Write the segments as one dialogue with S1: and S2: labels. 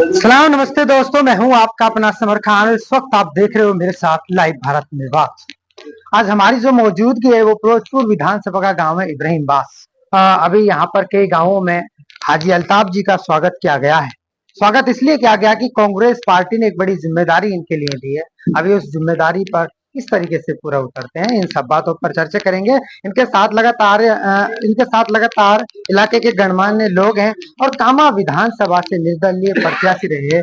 S1: सलाम नमस्ते दोस्तों, मैं हूं आपका अपना समर खान। इस वक्त आप देख रहे हो मेरे साथ लाइव भारत निर्वात। आज हमारी जो मौजूदगी है वो फिरोजपुर विधानसभा का गांव है इब्राहिमबास। अभी यहाँ पर कई गांवों में हाजी अल्ताफ जी का स्वागत किया गया है। स्वागत इसलिए किया गया कि कांग्रेस पार्टी ने एक बड़ी जिम्मेदारी इनके लिए दी है। अभी उस जिम्मेदारी पर किस तरीके से पूरा उतरते हैं, इन सब बातों पर चर्चा करेंगे। इनके साथ लगातार इलाके के गणमान्य लोग हैं और कामा विधानसभा से निर्दलीय प्रत्याशी रहे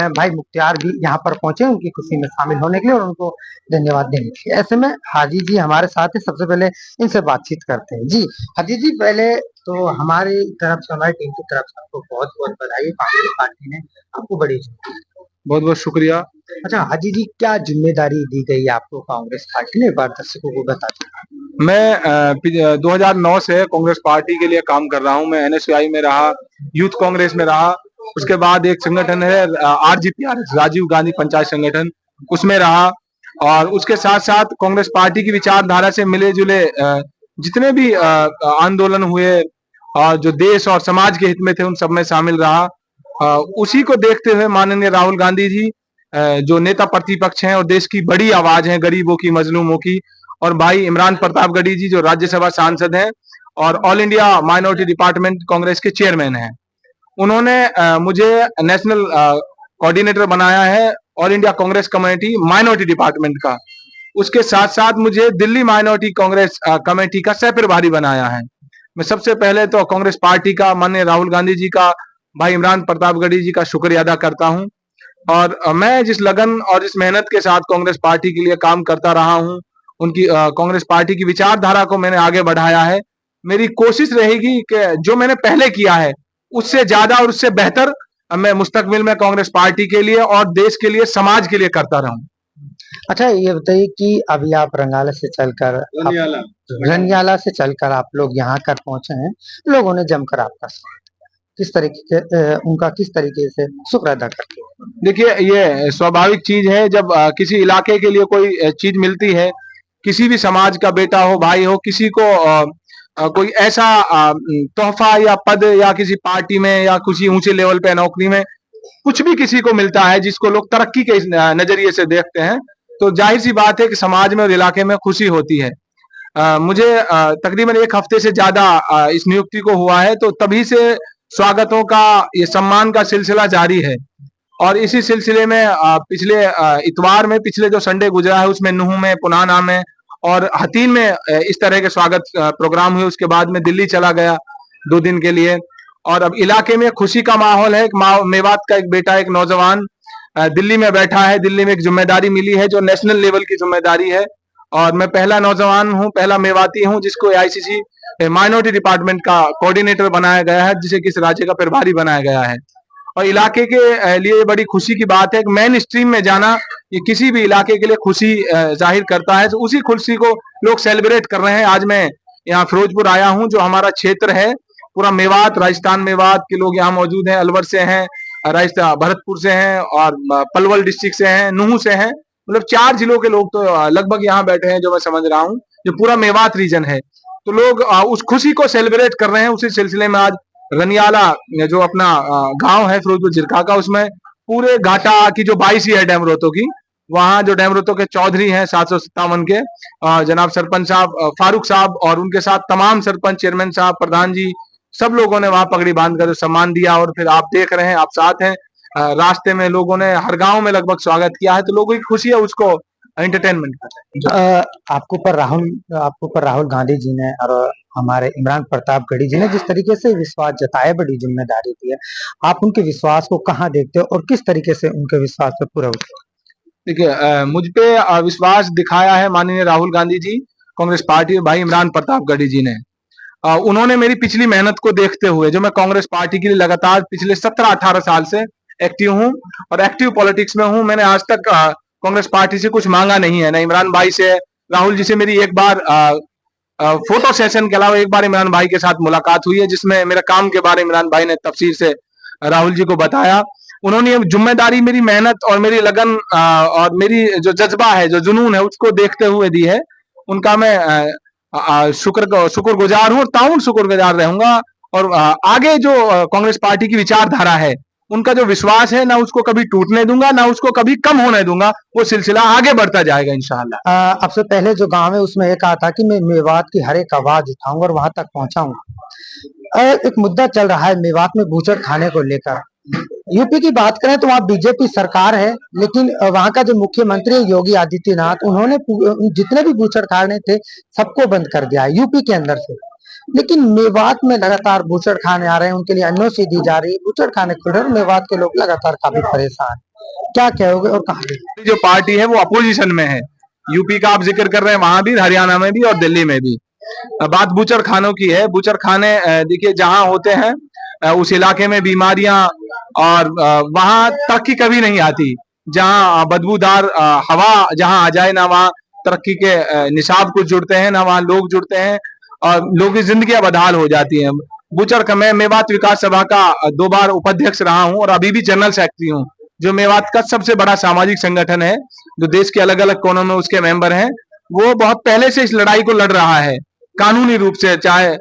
S1: भाई मुख्तियार भी यहाँ पर पहुंचे उनकी खुशी में शामिल होने के लिए और उनको धन्यवाद देने के लिए। ऐसे में हाजी जी हमारे साथ है, सबसे पहले इनसे बातचीत करते हैं। जी हाजी जी, पहले तो हमारी तरफ से, हमारी टीम की तरफ से आपको बहुत बहुत बधाई। कांग्रेस पार्टी ने आपको बड़ी
S2: बहुत बहुत शुक्रिया।
S1: अच्छा हाजी जी, क्या जिम्मेदारी दी गई आपको कांग्रेस पार्टी ने, एक बार दर्शकों को बता दीजिए।
S2: मैं 2009 से कांग्रेस पार्टी के लिए काम कर रहा हूं। मैं एनएसयूआई में रहा, यूथ कांग्रेस में रहा, उसके बाद एक संगठन है आरजीपीआर, राजीव गांधी पंचायत संगठन, उसमें रहा। और उसके साथ साथ कांग्रेस पार्टी की विचारधारा से मिले जुले जितने भी आंदोलन हुए और जो देश और समाज के हित में थे उन सब में शामिल रहा। उसी को देखते हुए माननीय राहुल गांधी जी जो नेता प्रतिपक्ष हैं और देश की बड़ी आवाज है गरीबों की, मजलूमों की, और भाई इमरान प्रतापगढ़ी जी जो राज्यसभा सांसद हैं और all India minority department Congress के चेयरमैन हैं, उन्होंने मुझे नेशनल कोऑर्डिनेटर बनाया है all India Congress committee minority department का। उसके साथ साथ मुझे दिल्ली माइनॉरिटी कांग्रेस कमेटी का सह प्रभारी बनाया है। मैं सबसे पहले तो कांग्रेस पार्टी का, माननीय राहुल गांधी जी का, भाई इमरान प्रतापगढ़ी जी का शुक्रिया अदा करता हूं। और मैं जिस लगन और जिस मेहनत के साथ कांग्रेस पार्टी के लिए काम करता रहा हूं, उनकी कांग्रेस पार्टी की विचारधारा को मैंने आगे बढ़ाया है। मेरी कोशिश रहेगी कि जो मैंने पहले किया है उससे ज्यादा और उससे बेहतर मैं मुस्तकबिल में कांग्रेस पार्टी के लिए और देश के लिए, समाज के लिए करता रहूं।
S1: अच्छा ये बताइए कि अभी आप रंगाला से चलकर रनियाला से चलकर आप लोग यहाँ कर पहुंचे हैं, लोगों ने जमकर आपका किस तरीके के उनका किस तरीके से शुक्र अदा करते हैं?
S2: देखिए, ये स्वाभाविक चीज है जब किसी इलाके के लिए कोई चीज मिलती है, किसी भी समाज का बेटा हो, भाई हो, किसी को कोई ऐसा तोहफा या पद या किसी पार्टी में या किसी ऊंचे लेवल पे नौकरी में कुछ भी किसी को मिलता है जिसको लोग तरक्की के नजरिए से देखते हैं, तो जाहिर सी बात है कि समाज में और इलाके में खुशी होती है। मुझे तकरीबन एक हफ्ते से ज्यादा इस नियुक्ति को हुआ है, तो तभी से स्वागतों का, ये सम्मान का सिलसिला जारी है। और इसी सिलसिले में पिछले इतवार में, पिछले जो संडे गुजरा है उसमें नूह में, पुनाना में और हतीन में इस तरह के स्वागत प्रोग्राम हुए। उसके बाद में दिल्ली चला गया 2 दिन के लिए। और अब इलाके में खुशी का माहौल है। मेवात का एक बेटा, एक नौजवान दिल्ली में बैठा है। दिल्ली में एक जिम्मेदारी मिली है जो नेशनल लेवल की जिम्मेदारी है, और मैं पहला नौजवान हूँ, पहला मेवाती हूँ जिसको एआईसीसी माइनॉरिटी डिपार्टमेंट का कोऑर्डिनेटर बनाया गया है, जिसे किस राज्य का प्रभारी बनाया गया है। और इलाके के लिए बड़ी खुशी की बात है कि मेन स्ट्रीम में जाना ये किसी भी इलाके के लिए खुशी जाहिर करता है। तो उसी खुशी को लोग सेलिब्रेट कर रहे हैं। आज मैं यहाँ फिरोजपुर आया हूँ, जो हमारा क्षेत्र है, पूरा मेवात, राजस्थान मेवात के लोग यहाँ मौजूद हैं। अलवर से हैं, राजस्थान भरतपुर से हैं, और पलवल डिस्ट्रिक्ट से हैं, नूह से हैं। मतलब 4 जिलों के लोग तो लगभग यहाँ बैठे हैं, जो मैं समझ रहा हूँ, जो पूरा मेवात रीजन है। तो लोग उस खुशी को सेलिब्रेट कर रहे हैं। उसी सिलसिले में आज रनियाला जो अपना गांव है फिरोजपुर जिरका का, उसमें पूरे घाटा की जो 22 है डैमरोतो की, वहां जो डैमरोतो के चौधरी हैं 757 के, जनाब सरपंच साहब फारूक साहब और उनके साथ तमाम सरपंच, चेयरमैन साहब, प्रधान जी, सब लोगों ने वहां पगड़ी बांधकर सम्मान दिया। और फिर आप देख रहे हैं, आप साथ हैं, रास्ते में लोगों ने हर गांव में लगभग स्वागत किया है। तो लोगों की खुशी है, उसको एंटरटेनमेंट करते हैं।
S1: आपको पर राहुल गांधी जी ने और हमारे इमरान प्रतापगढ़ी जी ने जिस तरीके से विश्वास जताया, बड़ी जिम्मेदारी दी है, आप उनके विश्वास को कहाँ देखते हो और किस तरीके से उनके विश्वास पे पूरा उतरे?
S2: देखिए, मुझ पे विश्वास दिखाया है माननीय राहुल गांधी जी, कांग्रेस पार्टी, भाई इमरान प्रतापगढ़ी जी ने। उन्होंने मेरी पिछली मेहनत को देखते हुए, जो मैं कांग्रेस पार्टी के लिए लगातार पिछले 17-18 साल से एक्टिव हूँ और एक्टिव पॉलिटिक्स में हूँ, मैंने आज तक कांग्रेस पार्टी से कुछ मांगा नहीं है। न इमरान भाई से, राहुल जी से मेरी एक बार फोटो सेशन के अलावा एक बार इमरान भाई के साथ मुलाकात हुई है, जिसमें मेरे काम के बारे में इमरान भाई ने तफसीर से राहुल जी को बताया। उन्होंने जिम्मेदारी मेरी मेहनत और मेरी लगन और मेरी जो जज्बा है, जो जुनून है, उसको देखते हुए दी है। उनका मैं शुक्रगुजार हूँ और ताउन शुक्रगुजार रहूंगा। और आगे जो कांग्रेस पार्टी की विचारधारा है उनका जो विश्वास है ना उसको कभी टूटने दूंगा ना उसको कभी कम होने दूंगा। वो सिलसिला आगे बढ़ता जाएगा इंशाअल्लाह।
S1: अब से पहले जो गांव है उसमें ये कहा था कि मैं मेवात की हर एक आवाज उठाऊंगा और वहां तक पहुंचाऊंगा। एक मुद्दा चल रहा है मेवात में बूचड़ खाने को लेकर। यूपी की बात करें तो वहाँ बीजेपी सरकार है, लेकिन वहाँ का जो मुख्यमंत्री है योगी आदित्यनाथ, उन्होंने जितने भी बूचड़खाने थे सबको बंद कर दिया है यूपी के अंदर से। लेकिन मेवात में लगातार बूचड़खाने आ रहे हैं, उनके लिए एनओसी दी जा रही है, बूचड़खाने खुल रहे हैं, मेवात के लोग लगातार काफी परेशान। क्या कहोगे और कहा
S2: जो पार्टी है वो अपोजिशन में है। यूपी का आप जिक्र कर रहे हैं, वहां भी, हरियाणा में भी और दिल्ली में भी। बात बूचड़ खानों की है। बूचड़ खाने देखिए जहां होते हैं उस इलाके में बीमारियां और वहां तरक्की कभी नहीं आती। जहां बदबूदार हवा जहां आ जाए ना वहां तरक्की के निशाब कुछ जुड़ते हैं ना वहां लोग जुड़ते हैं और लोगों की जिंदगी बदहाल हो जाती है। बूचड़ का मैं मेवात विकास सभा का 2 बार उपाध्यक्ष रहा हूं और अभी भी जनरल सेक्रेटरी हूं, जो मेवात का सबसे बड़ा सामाजिक संगठन है, जो देश के अलग अलग कोनों में उसके मेंबर हैं। वो बहुत पहले से इस लड़ाई को लड़ रहा है कानूनी रूप से, चाहे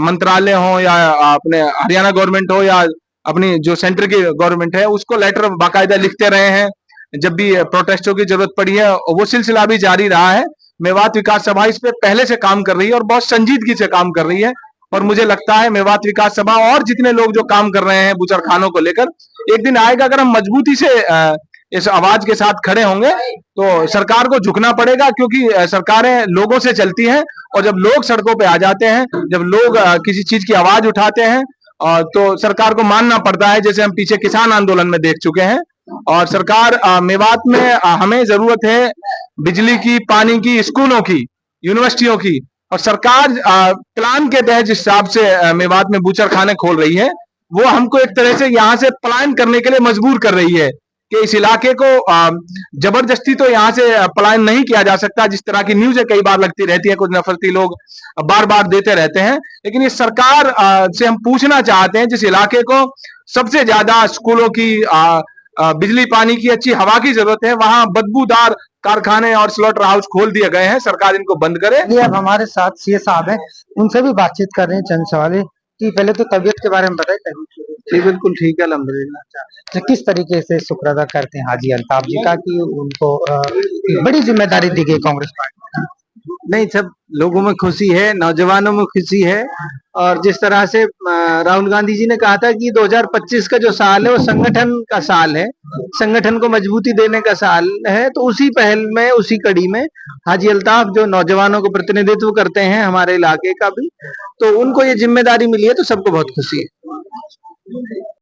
S2: मंत्रालय हो या अपने हरियाणा गवर्नमेंट हो या अपनी जो सेंटर की गवर्नमेंट है, उसको लेटर बाकायदा लिखते रहे हैं जब भी प्रोटेस्टों की जरूरत पड़ी है। वो सिलसिला भी जारी रहा है। मेवात विकास सभा इस पे पहले से काम कर रही है और बहुत संजीदगी से काम कर रही है और मुझे लगता है मेवात विकास सभा और जितने लोग जो काम कर रहे हैं बूचड़खानों को लेकर, एक दिन आएगा अगर हम मजबूती से इस आवाज के साथ खड़े होंगे तो सरकार को झुकना पड़ेगा, क्योंकि सरकारें लोगों से चलती हैं और जब लोग सड़कों पे आ जाते हैं, जब लोग किसी चीज की आवाज उठाते हैं तो सरकार को मानना पड़ता है, जैसे हम पीछे किसान आंदोलन में देख चुके हैं। और सरकार मेवात में हमें जरूरत है बिजली की, पानी की, स्कूलों की, यूनिवर्सिटियों की, और सरकार प्लान के तहत जिस हिसाब से मेवात में बूचड़खाने खोल रही है वो हमको एक तरह से यहाँ से पलायन करने के लिए मजबूर कर रही है कि इस इलाके को जबरदस्ती तो यहाँ से पलायन नहीं किया जा सकता। जिस तरह की न्यूज कई बार लगती रहती है, कुछ नफरती लोग बार बार देते रहते हैं, लेकिन ये सरकार से हम पूछना चाहते हैं जिस इलाके को सबसे ज्यादा स्कूलों की, बिजली पानी की, अच्छी हवा की जरूरत है, वहां बदबूदार कारखाने और स्लॉटर हाउस खोल दिए गए हैं, सरकार इनको बंद करे।
S1: अब हमारे साथ सीए साहब हैं, उनसे भी बातचीत कर रहे हैं चंद सवाल कि पहले तो तबीयत के बारे में बताइए।
S3: जी बिल्कुल ठीक है, अल्हम्दुलिल्लाह।
S1: तो किस तरीके से शुक्र अदा करते हैं हाजी अल्ताफ जी का कि उनको बड़ी जिम्मेदारी दी गई कांग्रेस पार्टी?
S3: नहीं, सब लोगों में खुशी है, नौजवानों में खुशी है। और जिस तरह से राहुल गांधी जी ने कहा था कि 2025 का जो साल है वो संगठन का साल है, संगठन को मजबूती देने का साल है, तो उसी पहल में, उसी कड़ी में हाजी अल्ताफ जो नौजवानों को प्रतिनिधित्व करते हैं हमारे इलाके का भी, तो उनको ये जिम्मेदारी मिली है, तो सबको बहुत खुशी है।